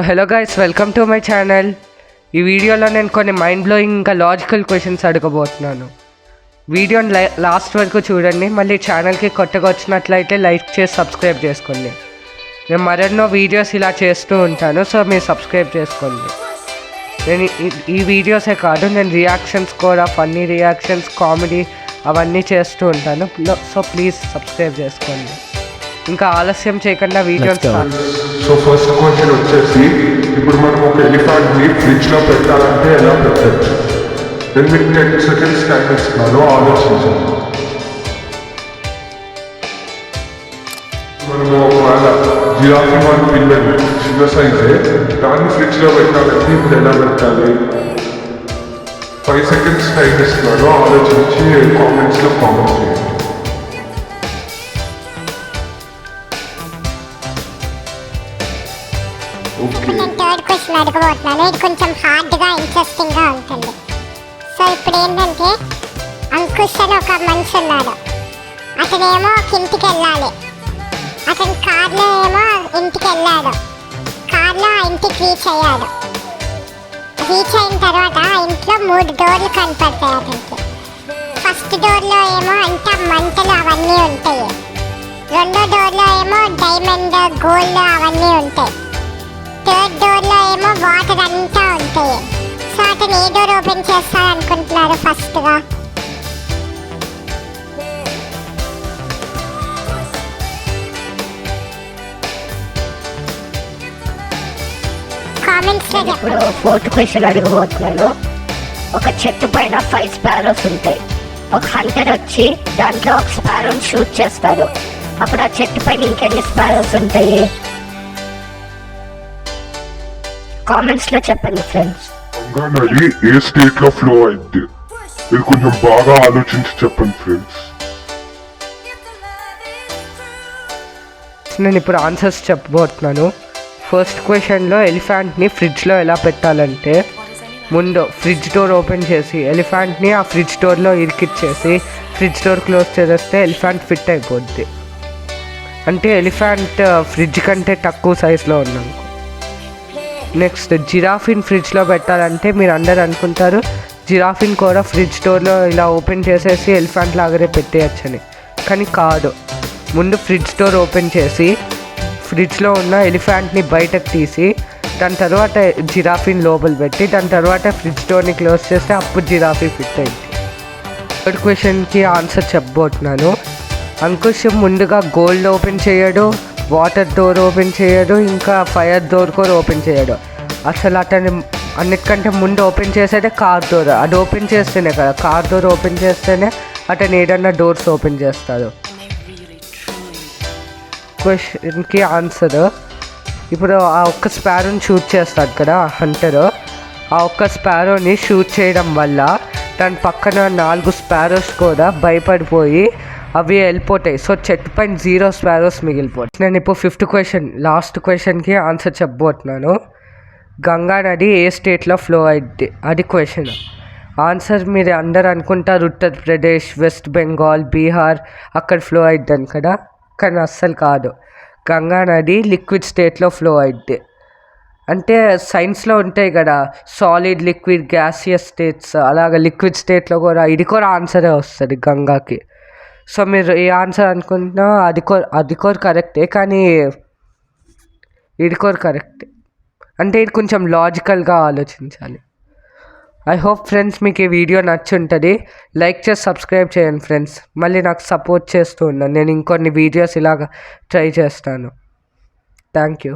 Hello guys, welcome to my channel. ఈ వీడియోలో నేను కొన్ని మైండ్ బ్లోయింగ్ ఇంకా లాజికల్ క్వశ్చన్స్ అడగబోతున్నాను. వీడియోని లాస్ట్ వరకు చూడండి. మళ్ళీ ఛానల్కి కొత్తగా వచ్చినట్లయితే లైక్ చేసి సబ్స్క్రైబ్ చేసుకోండి. నేను మరెన్నో వీడియోస్ ఇలా చేస్తూ ఉంటాను, సో మీరు సబ్స్క్రైబ్ చేసుకోండి. నేను ఈ వీడియోసే కాదు, నేను రియాక్షన్స్ కూడా, ఫన్నీ రియాక్షన్స్, కామెడీ అవన్నీ చేస్తూ ఉంటాను. సో ప్లీజ్ సబ్స్క్రైబ్ చేసుకోండి. ఇంకా ఆలస్యం చేయకుండా video start. So first question వచ్చేసి, ఇప్పుడు మనం ఒక ఎలిఫెంట్ని ఫ్రిడ్జ్లో పెట్టాలంటే ఎలా పెట్టచ్చు? నేను మీకు 10 seconds టైం ఇస్తున్నాను, ఆలోచించండి. మనము ఒకవేళ జిరాఫీ వన్ పిల్లలు చిన్న సైజే, దాన్ని ఫ్రిడ్జ్లో పెట్టాలంటే ఇప్పుడు ఎలా పెట్టాలి? 5 seconds టైం ఇస్తున్నాను, ఆలోచించి కామెంట్స్లో కామెంట్ చేయండి. నేను థర్డ్ క్వశ్చన్ అడగబోతున్నాను. ఇది కొంచెం హార్డ్గా ఇంట్రెస్టింగ్గా ఉంటుంది. సో ఇప్పుడు ఏంటంటే, అంకుష్ అని ఒక మనిషి ఉన్నాడు. అతనేమో ఒక ఇంటికి వెళ్ళాలి. అతని కార్లో ఏమో ఇంటికి వెళ్ళాడు. కార్లో ఆ ఇంటికి రీచ్ అయ్యాడు. రీచ్ అయిన తర్వాత ఆ ఇంట్లో 3 డోర్లు కనపడతాయి అతనికి. ఫస్ట్ డోర్లో ఏమో అంతా మంటలు అవన్నీ ఉంటాయి. రెండో డోర్లో ఏమో డైమండ్, గోల్డ్ అవన్నీ ఉంటాయి. థర్డ్ డోర్లో ఏమో వాటర్ అంతా ఉంటాయి. సో అతను ఏ డోర్ ఓపెన్ చేస్తాడు అనుకుంటున్నారు ఫస్ట్గా? కామెంట్స్లో ఇప్పుడు ఫోర్త్ క్వశ్చన్ అడగబోతున్నాను. ఒక చెట్టు పైన 5 స్పారోస్ ఉంటాయి. ఒక హంటర్ వచ్చి దాంట్లో ఒక స్పారోని షూట్ చేస్తాడు. అప్పుడు ఆ చెట్టు పైన ఇంకెన్ని స్పారోస్ ఉంటాయి? కామెంట్స్ లో చెప్పండి ఫ్రెండ్స్. గంగా నది ఏ స్టేట్ లో ఫ్లో అయింది? మీరు కొంచెం బాగా ఆలోచించి చెప్పండి ఫ్రెండ్స్. నేను ఇప్పుడు ఆన్సర్స్ చెప్పబోతున్నాను. ఫస్ట్ క్వశ్చన్లో ఎలిఫెంట్ని ఫ్రిడ్జ్లో ఎలా పెట్టాలంటే, ముందు ఫ్రిడ్జ్ డోర్ ఓపెన్ చేసి ఎలిఫెంట్ని ఆ ఫ్రిడ్జ్ డోర్లో ఇరికిచ్చేసి ఫ్రిడ్జ్ డోర్ క్లోజ్ చేస్తే ఎలిఫెంట్ ఫిట్ అయిపోద్ది. అంటే ఎలిఫెంట్ ఫ్రిడ్జ్ కంటే తక్కువ సైజులో ఉన్నాను. నెక్స్ట్, జిరాఫీని ఫ్రిడ్జ్లో పెట్టాలంటే మీరు అందరు అనుకుంటారు జిరాఫీని కూడా ఫ్రిడ్జ్ డోర్లో ఇలా ఓపెన్ చేసేసి ఎలిఫెంట్ లాగానే పెట్టేయచ్చని. కానీ కాదు. ముందు ఫ్రిడ్జ్ డోర్ ఓపెన్ చేసి ఫ్రిడ్జ్లో ఉన్న ఎలిఫెంట్ని బయటకు తీసి దాని తర్వాత జిరాఫీని లోపల పెట్టి దాని తర్వాత ఫ్రిడ్జ్ డోర్ని క్లోజ్ చేస్తే అప్పుడు జిరాఫీ ఫిట్ అయింది. థర్డ్ క్వశ్చన్కి ఆన్సర్ చెప్పబోతున్నాను. అంకుష్ ముందుగా గోల్డ్ ఓపెన్ చేయడు, వాటర్ డోర్ ఓపెన్ చేయడు, ఇంకా ఫైర్ డోర్ కూడా ఓపెన్ చేయడు. అసలు అతను అన్నిటికంటే ముందు ఓపెన్ చేసేదే కార్ డోర్. అది ఓపెన్ చేస్తేనే కదా, కార్ డోర్ ఓపెన్ చేస్తేనే అతను ఏదన్నా డోర్స్ ఓపెన్ చేస్తాడు. క్వశ్చన్కి ఆన్సర్, ఇప్పుడు ఆ ఒక్క స్పారోని షూట్ చేస్తాడు కదా హంటర్. ఆ ఒక్క స్పారోని షూట్ చేయడం వల్ల దాని పక్కన 4 స్పారోస్ కూడా భయపడిపోయి అవి వెళ్ళిపోతాయి. సో చెట్టు పైన 0 స్పారోస్ మిగిలిపోతాయి. నేను ఇప్పుడు 5th క్వశ్చన్, లాస్ట్ క్వశ్చన్కి ఆన్సర్ చెప్పబోతున్నాను. గంగా నది ఏ స్టేట్లో ఫ్లో అయింది? అది క్వశ్చన్. ఆన్సర్ మీరు అందరు అనుకుంటారు ఉత్తరప్రదేశ్, వెస్ట్ బెంగాల్, బీహార్ అక్కడ ఫ్లో అయిద్దని కదా, కానీ అస్సలు కాదు. గంగా నది లిక్విడ్ స్టేట్లో ఫ్లో అయింది. అంటే సైన్స్లో ఉంటాయి కదా, సాలిడ్, లిక్విడ్, గ్యాసియస్ స్టేట్స్, అలాగే లిక్విడ్ స్టేట్లో కూడా ఇది కూడా ఆన్సరే వస్తుంది గంగాకి. సో మీరు ఏ ఆన్సర్ అనుకుంటున్నా అది కూడా కరెక్టే, కానీ ఇది కూడా కరెక్టే. అంటే ఇది కొంచెం లాజికల్గా ఆలోచించాలి. ఐ హోప్ ఫ్రెండ్స్ మీకు ఈ వీడియో నచ్చుంటుంది. లైక్ చేసి సబ్స్క్రైబ్ చేయండి ఫ్రెండ్స్. మళ్ళీ నాకు సపోర్ట్ చేస్తూ ఉన్నాను. నేను ఇంకొన్ని వీడియోస్ ఇలాగ ట్రై చేస్తాను. Thank you.